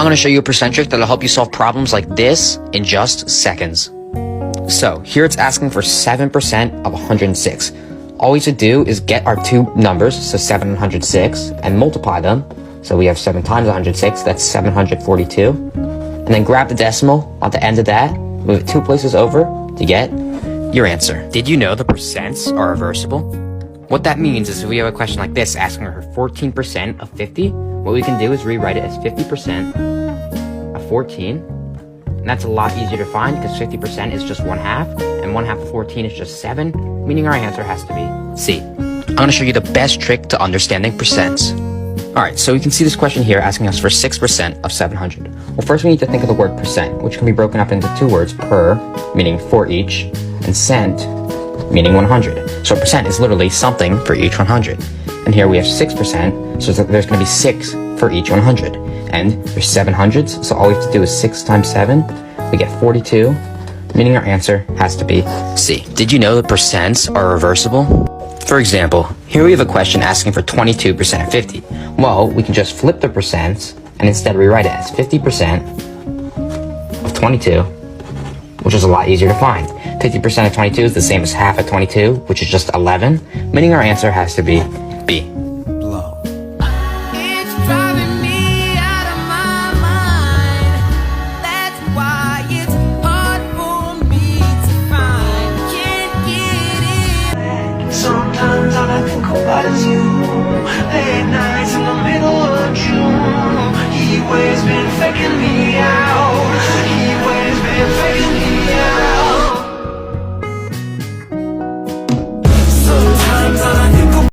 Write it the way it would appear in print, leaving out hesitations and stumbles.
going to show you a percent trick that'll help you solve problems like this in just seconds. So here it's asking for 7% of 106. All we should do is get our two numbers, so 7 and 106, and multiply them. So we have 7 times 106, that's 742. And then grab the decimal on the end of that, move it 2 places over to get your answer. Did you know the percents are reversible? What that means is if we have a question like this asking for 14% of 50, what we can do is rewrite it as 50% of 14. And that's a lot easier to find because 50% is just 1/2, and 1/2 of 14 is just 7, meaning our answer has to be C. I'm going to show you the best trick to understanding percents. Alright, so we can see this question here asking us for 6% of 700. Well, first we need to think of the word percent, which can be broken up into two words, per, meaning for each, and cent, meaning 100. So a percent is literally something for each 100. And here we have 6%, so there's going to be 6 for each 100. And there's 700s, so all we have to do is 6 times 7, we get 42, meaning our answer has to be C. Did you know that percents are reversible? For example, here we have a question asking for 22% of 50. Well, we can just flip the percents and instead rewrite it as 50% of 22, which is a lot easier to find. 50% of 22 is the same as half of 22, which is just 11, meaning our answer has to be B. Blow. It's driving me out of my mind. That's why it's hard for me to find. Can't get it. Sometimes all I think about is you. Late nights in the middle of June. He always been faking me out.